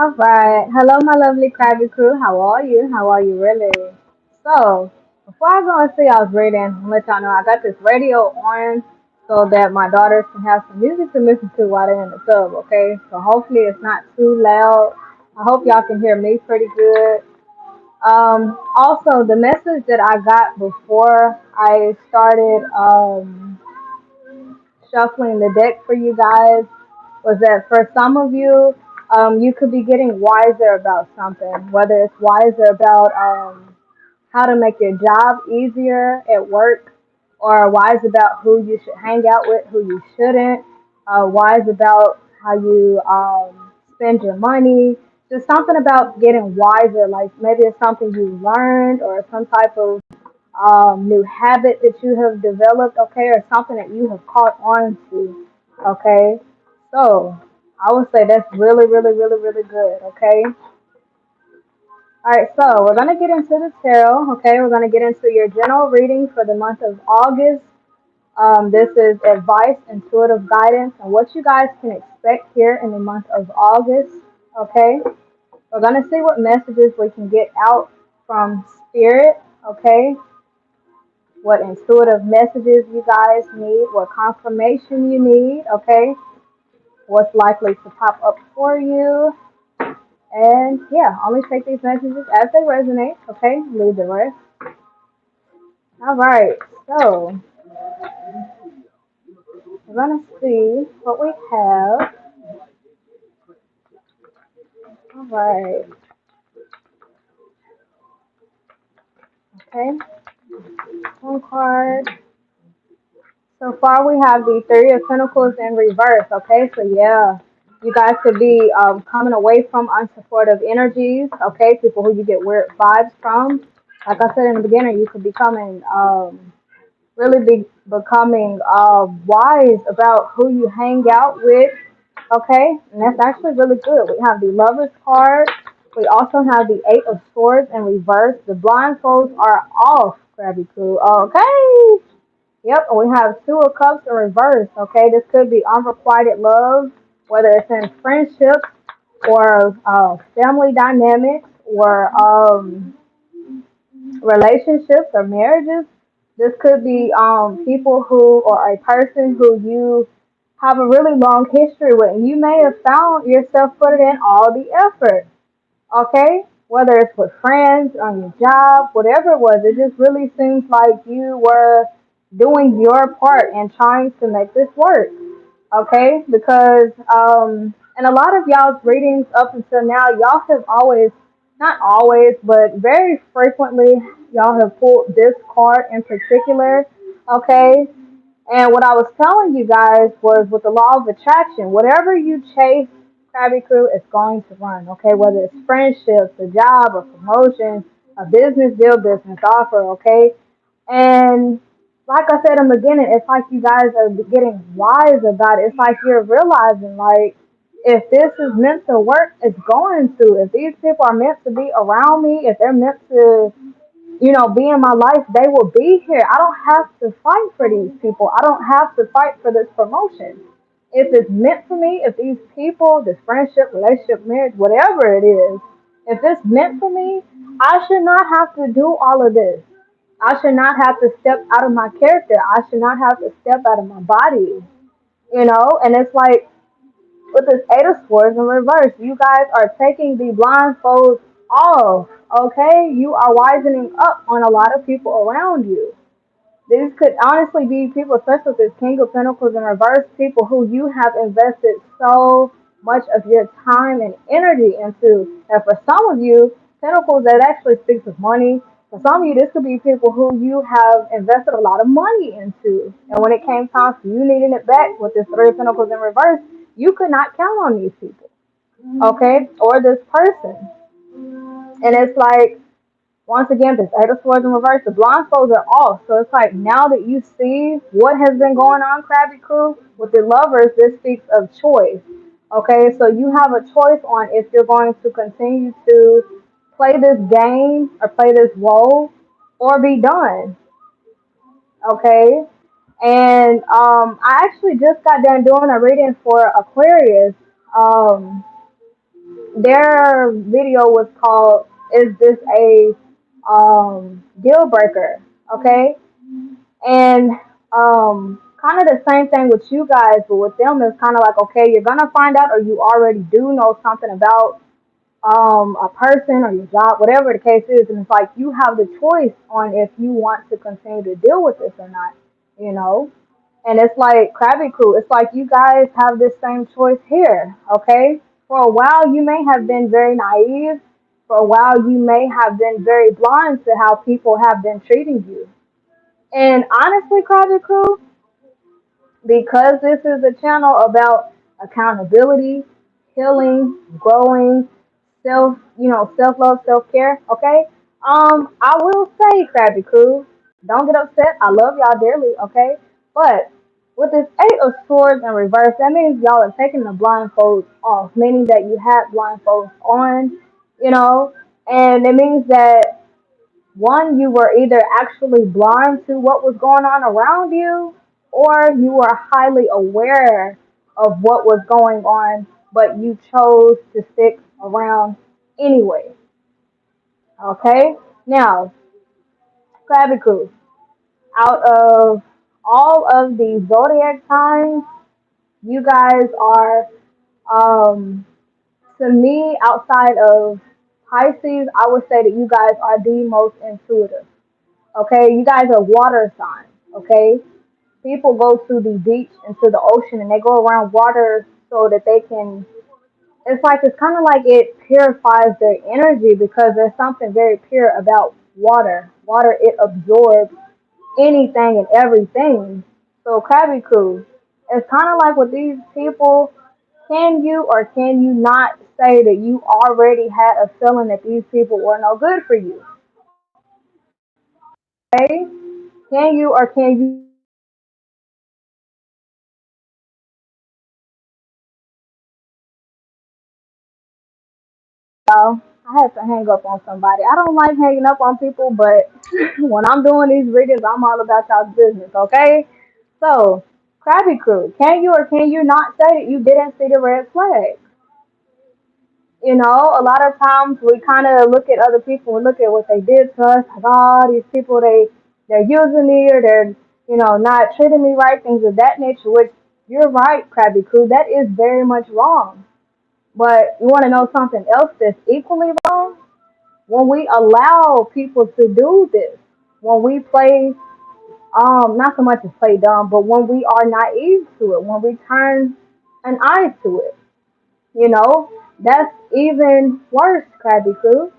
All right. Hello, my lovely Krabby crew. How are you? How are you really? So, before I go and see y'all's reading, I'll let y'all know I got this radio on so that my daughters can have some music to listen to while they're in the tub, okay? So, hopefully, it's not too loud. I hope y'all can hear me pretty good. Also, the message that I got before I started shuffling the deck for you guys was that for some of you, you could be getting wiser about something, whether it's wiser about how to make your job easier at work, or wise about who you should hang out with, who you shouldn't, wise about how you spend your money. Just something about getting wiser, like maybe it's something you learned or some type of new habit that you have developed, okay, or something that you have caught on to, okay. So I would say that's really, really, really, really good, okay. All right, so we're gonna get into the tarot, okay. We're gonna get into your general reading for the month of August. This is advice, intuitive guidance, and what you guys can expect here in the month of August, okay. We're gonna see what messages we can get out from spirit, okay, what intuitive messages you guys need, what confirmation you need, okay? What's likely to pop up for you. And yeah, only take these messages as they resonate, okay? Leave the rest. All right, so we're gonna see what we have. All right, okay. One card. So far, we have the Three of Pentacles in reverse. Okay, so yeah, you guys could be coming away from unsupportive energies. Okay, people who you get weird vibes from. Like I said in the beginning, you could be coming, really be becoming wise about who you hang out with. Okay, and that's actually really good. We have the Lovers card. We also have the Eight of Swords in reverse. The blindfolds are off, Krabby Crew. Okay. Yep, and we have Two of Cups in reverse. Okay, this could be unrequited love, whether it's in friendships or family dynamics or relationships or marriages. This could be people who or a person who you have a really long history with, and you may have found yourself putting in all the effort. Okay, whether it's with friends, on your job, whatever it was, it just really seems like you were doing your part and trying to make this work. Okay, because and a lot of y'all's readings up until now, y'all have always, not always, but very frequently, y'all have pulled this card in particular. Okay, and what I was telling you guys was with the law of attraction, whatever you chase, Krabby Crew, is going to run. Okay, whether it's friendships, a job, a promotion, a business deal, business offer. Okay, and like I said in the beginning, it's like you guys are getting wise about it. It's like you're realizing, like, if this is meant to work, it's going to. If these people are meant to be around me, if they're meant to be in my life, they will be here. I don't have to fight for these people. I don't have to fight for this promotion. If it's meant for me, if these people, this friendship, relationship, marriage, whatever it is, if it's meant for me, I should not have to do all of this. I should not have to step out of my character. I should not have to step out of my body. And it's like with this Eight of Swords in reverse, you guys are taking the blindfolds off. Okay, you are wisening up on a lot of people around you. These could honestly be people, especially with this King of Pentacles in reverse, people who you have invested so much of your time and energy into. And for some of you, Pentacles, that actually speaks of money. For some of you, this could be people who you have invested a lot of money into. And when it came time for you needing it back with this Three of Pentacles in reverse, you could not count on these people, okay, or this person. And it's like, once again, this Eight of Swords in reverse, the blindfolds are off. So it's like now that you see what has been going on, Krabby Crew, with the lovers, this speaks of choice. Okay, so you have a choice on if you're going to continue to play this game or play this role or be done. Okay, and I actually just got done doing a reading for Aquarius. Um, their video was called "Is this a deal breaker?" Okay, and kind of the same thing with you guys, but with them it's kind of like, okay, you're gonna find out, or you already do know something about a person or your job, whatever the case is, and it's like you have the choice on if you want to continue to deal with this or not, you know. And it's like Krabby Crew, it's like you guys have this same choice here, okay? For a while, you may have been very naive. For a while, you may have been very blind to how people have been treating you. And honestly, Krabby Crew, because this is a channel about accountability, healing, growing, self love, self care. Okay. I will say, Krabby Crew, don't get upset. I love y'all dearly. Okay, but with this Eight of Swords in reverse, that means y'all are taking the blindfolds off, meaning that you had blindfolds on. You know, and it means that one, you were either actually blind to what was going on around you, or you were highly aware of what was going on, but you chose to stick around anyway. Okay? Now, Krabby Crew, out of all of the zodiac signs, you guys are, um, to me, outside of Pisces, I would say that you guys are the most intuitive. Okay, you guys are water signs. Okay, people go to the beach and to the ocean and they go around water so that they can. It's kind of like it purifies their energy because there's something very pure about water. Water, it absorbs anything and everything. So Krabby Crew, it's kind of like with these people. Can you or can you not say that you already had a feeling that these people were no good for you? Okay? Can you or can you not say that you already had a feeling that these people were no good for you? Sorry, y'all. I had to hang up on somebody. I don't like hanging up on people, but when I'm doing these readings, I'm all about y'all's business, okay? So, Krabby Crew, can you or can you not say that you didn't see the red flag? You know, a lot of times we kind of look at other people and look at what they did to us. Like, oh, these people, they're using me or they're, not treating me right, things of that nature, which you're right, Krabby Crew. That is very much wrong. But you want to know something else that's equally wrong? When we allow people to do this, when we play, not so much as play dumb, but when we are naive to it, when we turn an eye to it, you know, that's even worse, Krabby Crew.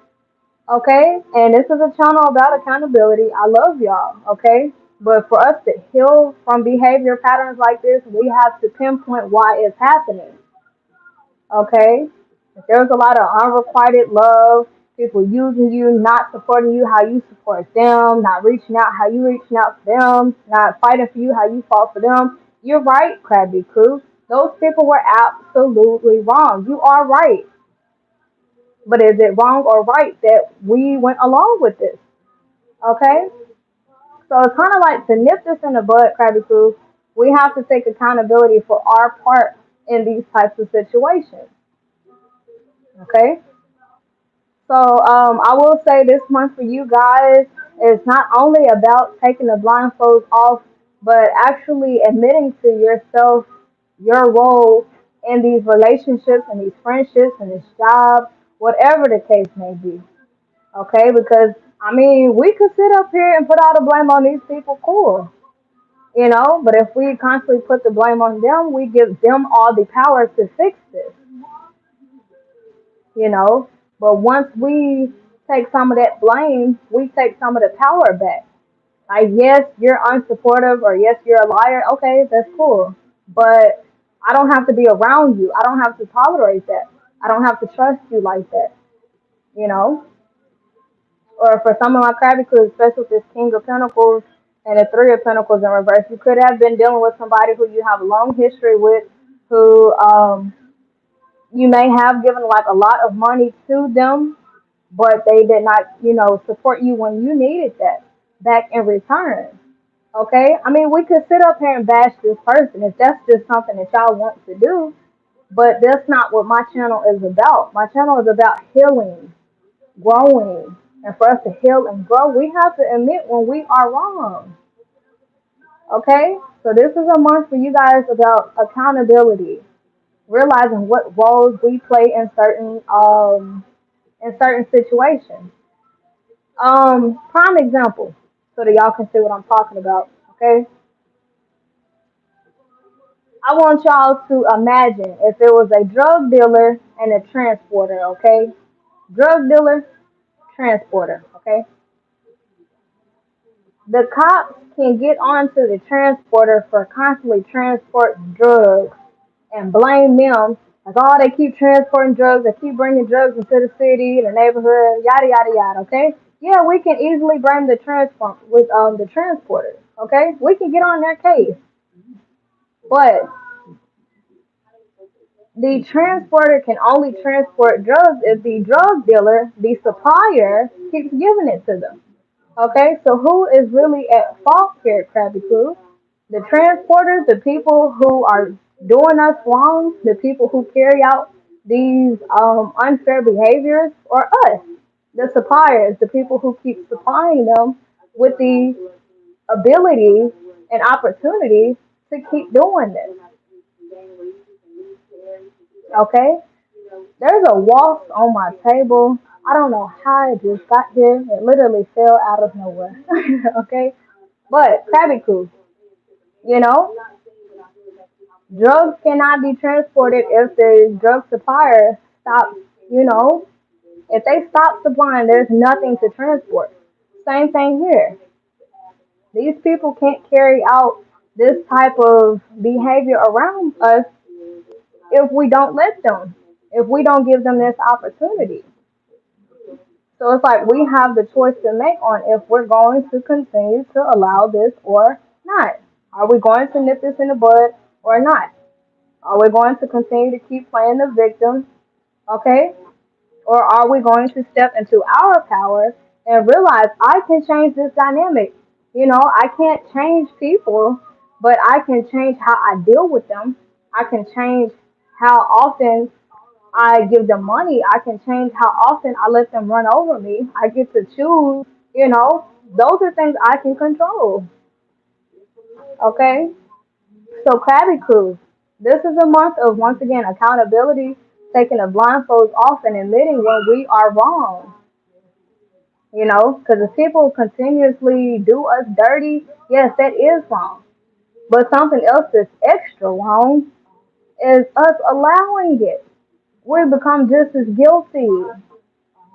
Okay? And this is a channel about accountability. I love y'all, okay? But for us to heal from behavior patterns like this, we have to pinpoint why it's happening. Okay? If there's a lot of unrequited love, people using you, not supporting you how you support them, not reaching out how you reaching out for them, not fighting for you how you fought for them, you're right, Krabby Crew. Those people were absolutely wrong. You are right. But is it wrong or right that we went along with this? Okay? So it's kind of like to nip this in the bud, Krabby Crew, we have to take accountability for our part in these types of situations. Okay? So I will say this month for you guys is not only about taking the blindfolds off, but actually admitting to yourself your role in these relationships and these friendships and this job, whatever the case may be. Okay, because I mean, we could sit up here and put all the blame on these people, cool, but if we constantly put the blame on them, we give them all the power to fix this, you know. But once we take some of that blame, we take some of the power back. Like, yes, you're unsupportive, or yes, you're a liar. Okay, that's cool, but I don't have to be around you. I don't have to tolerate that. I don't have to trust you like that, you know. Or for some of my Krabby Crew, especially with this King of Pentacles and the Three of Pentacles in reverse, you could have been dealing with somebody who you have a long history with, who you may have given like a lot of money to them, but they did not, support you when you needed that back in return. Okay? I mean, we could sit up here and bash this person if that's just something that y'all want to do. But that's not what my channel is about. My channel is about healing, growing. And for us to heal and grow, we have to admit when we are wrong. Okay? So this is a month for you guys about accountability, realizing what roles we play in certain situations. Prime example, so that y'all can see what I'm talking about. Okay? I want y'all to imagine if it was a drug dealer and a transporter, okay? Drug dealer, transporter, okay? The cops can get onto the transporter for constantly transporting drugs and blame them. Like, oh, they keep transporting drugs, they keep bringing drugs into the city, the neighborhood, yada yada yada. Okay, yeah, we can easily blame the transporters. Okay, we can get on their case, but the transporter can only transport drugs if the drug dealer, the supplier, keeps giving it to them. Okay, so who is really at fault here, Krabby Crew? The transporters, the people who are doing us wrong, the people who carry out these unfair behaviors, or us, the suppliers, the people who keep supplying them with the ability and opportunity to keep doing this. Okay? There's a wasp on my table. I don't know how it just got here. It literally fell out of nowhere. Okay? But Krabby Crew, you know, drugs cannot be transported if the drug supplier stops, you know, if they stop supplying, there's nothing to transport. Same thing here. These people can't carry out this type of behavior around us if we don't let them, if we don't give them this opportunity. So it's like we have the choice to make on if we're going to continue to allow this or not. Are we going to nip this in the bud or not? Are we going to continue to keep playing the victim? Okay? Or are we going to step into our power and realize I can change this dynamic? You know, I can't change people, but I can change how I deal with them. I can change how often I give them money. I can change how often I let them run over me. I get to choose, you know, those are things I can control. Okay? So, Krabby Crew, this is a month of, once again, accountability, taking the blindfolds off and admitting when we are wrong. You know, because if people continuously do us dirty, yes, that is wrong. But something else that's extra wrong is us allowing it. We become just as guilty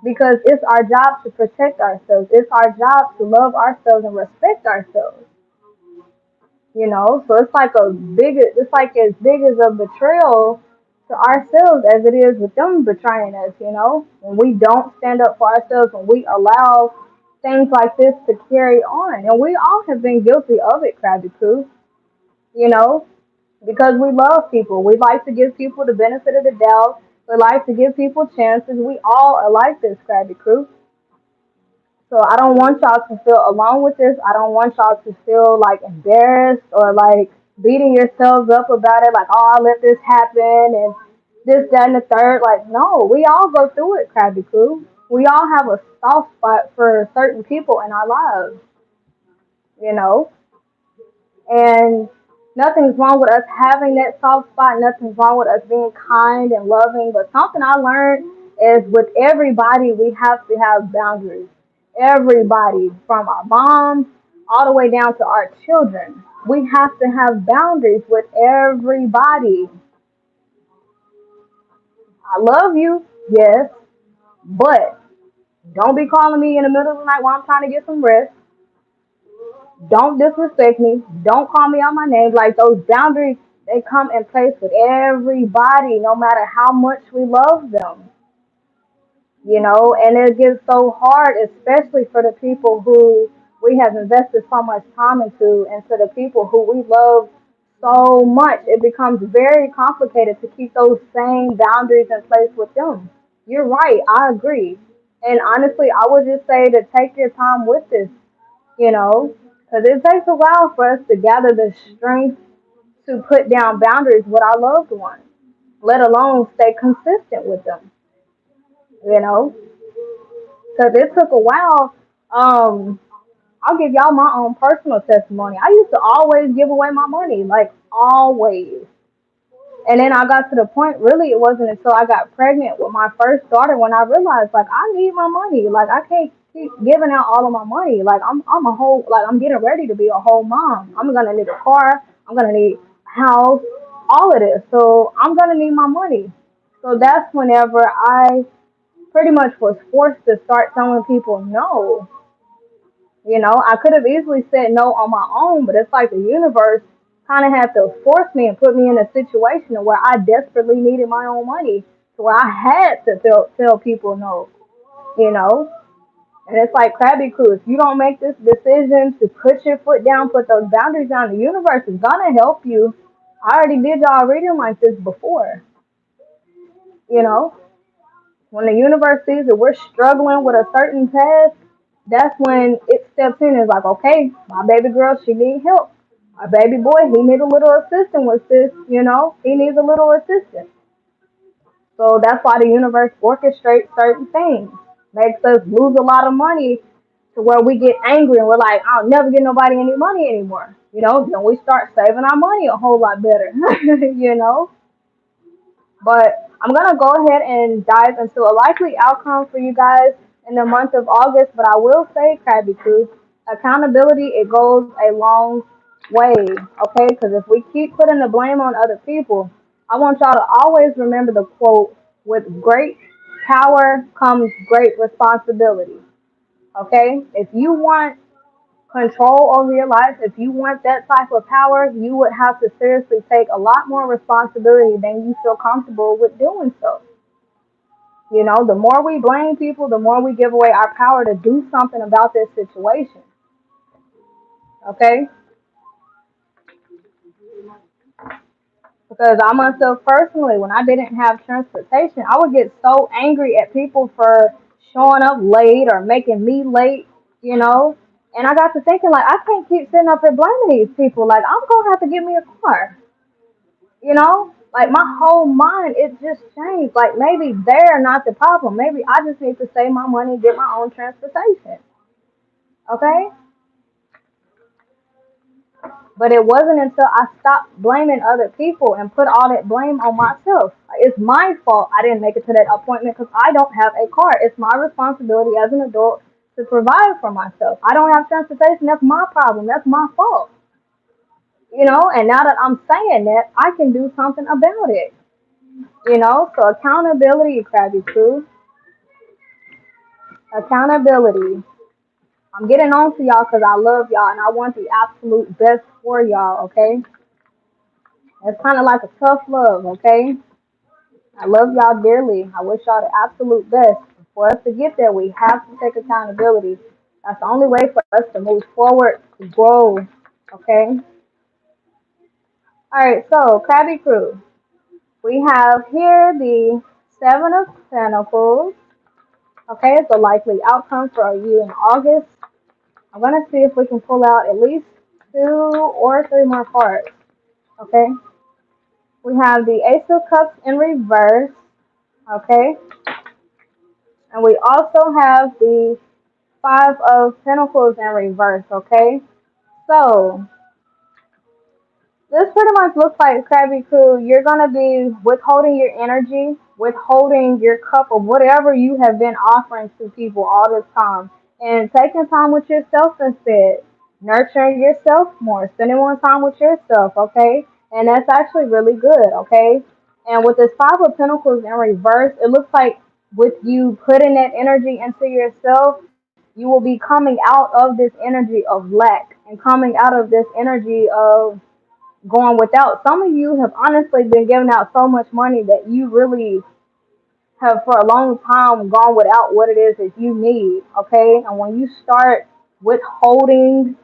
because it's our job to protect ourselves. It's our job to love ourselves and respect ourselves. You know, so it's like as big as a betrayal to ourselves as it is with them betraying us. You know, when we don't stand up for ourselves, when we allow things like this to carry on, and we all have been guilty of it, Krabby Crew. You know, because we love people, we like to give people the benefit of the doubt. We like to give people chances. We all are like this, Krabby Crew. So I don't want y'all to feel alone with this. I don't want y'all to feel like embarrassed or like beating yourselves up about it, like, oh, I let this happen and this, that, and the third. Like, no, we all go through it, Krabby Crew. We all have a soft spot for certain people in our lives, you know? And nothing's wrong with us having that soft spot. Nothing's wrong with us being kind and loving. But something I learned is with everybody, we have to have boundaries. Everybody, from our moms all the way down to our children, we have to have boundaries with everybody. I love you, yes, but don't be calling me in the middle of the night while I'm trying to get some rest. Don't disrespect me. Don't call me out my name. Like, those boundaries, they come in place with everybody, no matter how much we love them. You know, and it gets so hard, especially for the people who we have invested so much time into the people who we love so much. It becomes very complicated to keep those same boundaries in place with them. You're right. I agree. And honestly, I would just say to take your time with this, you know, because it takes a while for us to gather the strength to put down boundaries with our loved ones. let alone stay consistent with them, you know? Because it took a while. I'll give y'all my own personal testimony. I used to always give away my money, like always. And then I got to the point, really, it wasn't until I got pregnant with my first daughter when I realized, like, I need my money. Like, I can't keep giving out all of my money. Like, I'm a whole, like, I'm getting ready to be a whole mom. I'm gonna need a car. I'm gonna need a house, all of this. So I'm gonna need my money. So that's whenever I pretty much was forced to start telling people no. You know, I could have easily said no on my own, but it's like the universe kind of had to force me and put me in a situation where I desperately needed my own money, to where I had to tell people no, you know? And it's like Krabby Crew. If you don't make this decision to put your foot down, put those boundaries down, the universe is going to help you. I already did y'all reading like this before, you know? When the universe sees that we're struggling with a certain task, that's when it steps in and is like, okay, my baby girl, she needs help. My baby boy, he needs a little assistance with this, you know, he needs a little assistance. So that's why the universe orchestrates certain things, makes us lose a lot of money to where we get angry and we're like, I'll never get nobody any money anymore. You know, then we start saving our money a whole lot better, you know. But I'm going to go ahead and dive into a likely outcome for you guys in the month of August. But I will say, Krabby Crew, accountability, it goes a long way, okay? Because if we keep putting the blame on other people, I want y'all to always remember the quote, with great power comes great responsibility, okay? If you want control over your life, if you want that type of power, you would have to seriously take a lot more responsibility than you feel comfortable with doing so. You know, the more we blame people, the more we give away our power to do something about this situation. Okay? Because I myself personally, when I didn't have transportation, I would get so angry at people for showing up late or making me late, you know. And I got to thinking, like, I can't keep sitting up here blaming these people. Like, I'm going to have to get me a car. You know, like my whole mind, it just changed. Like maybe they're not the problem. Maybe I just need to save my money and get my own transportation. Okay? But it wasn't until I stopped blaming other people and put all that blame on myself. Like, it's my fault I didn't make it to that appointment because I don't have a car. It's my responsibility as an adult to provide for myself. I don't have transportation. That's my problem. That's my fault. You know, and now that I'm saying that, I can do something about it. You know, so accountability, Krabby Crew. Accountability. I'm getting on to y'all because I love y'all and I want the absolute best for y'all, okay? It's kind of like a tough love, okay? I love y'all dearly. I wish y'all the absolute best. For us to get there, we have to take accountability. That's the only way for us to move forward, to grow, okay? All right, so Krabby Crew. We have here the Seven of Pentacles. Okay, it's a likely outcome for you in August. I'm going to see if we can pull out at least 2 or 3 more cards. Okay, we have the Ace of Cups in reverse. Okay, and we also have the Five of Pentacles in reverse. Okay, so this pretty much looks like, Krabby Crew, you're going to be withholding your energy, withholding your cup of whatever you have been offering to people all this time, and taking time with yourself instead. Nurturing yourself more, spending more time with yourself, okay? And that's actually really good, okay? And with this Five of Pentacles in reverse, it looks like with you putting that energy into yourself, you will be coming out of this energy of lack and coming out of this energy of going without. Some of you have honestly been giving out so much money that you really have for a long time gone without what it is that you need, okay? And when you start withholding,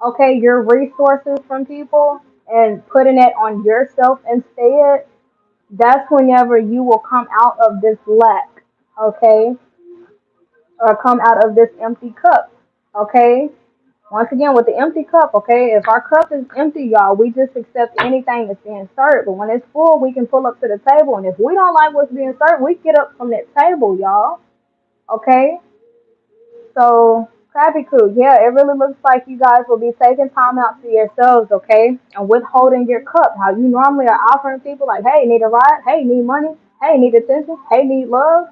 okay, your resources from people and putting it on yourself instead, that's whenever you will come out of this lack, okay? Or come out of this empty cup, okay? Once again, with the empty cup, okay? If our cup is empty, y'all, we just accept anything that's being served. But when it's full, we can pull up to the table. And if we don't like what's being served, we get up from that table, y'all. Okay? So, Krabby Crew, yeah, it really looks like you guys will be taking time out for yourselves, okay? And withholding your cup. How you normally are offering people like, hey, need a ride? Hey, need money? Hey, need attention? Hey, need love?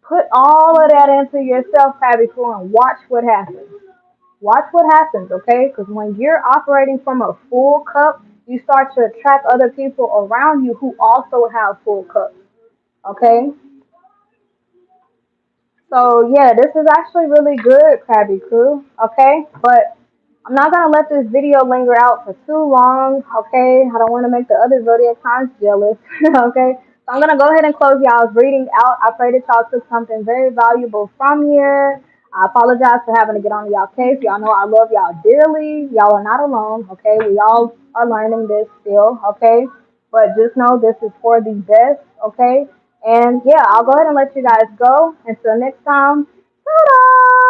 Put all of that into yourself, Krabby Crew, and watch what happens. Watch what happens, okay? Because when you're operating from a full cup, you start to attract other people around you who also have full cups, okay? So yeah, this is actually really good, Krabby Crew. Okay, but I'm not gonna let this video linger out for too long. Okay, I don't want to make the other zodiac signs jealous. Okay, so I'm gonna go ahead and close y'all's reading out. I pray that y'all took something very valuable from here. I apologize for having to get on y'all case. Y'all know I love y'all dearly. Y'all are not alone. Okay, we all are learning this still. Okay, but just know this is for the best. Okay, and yeah, I'll go ahead and let you guys go. Until next time, ta-da!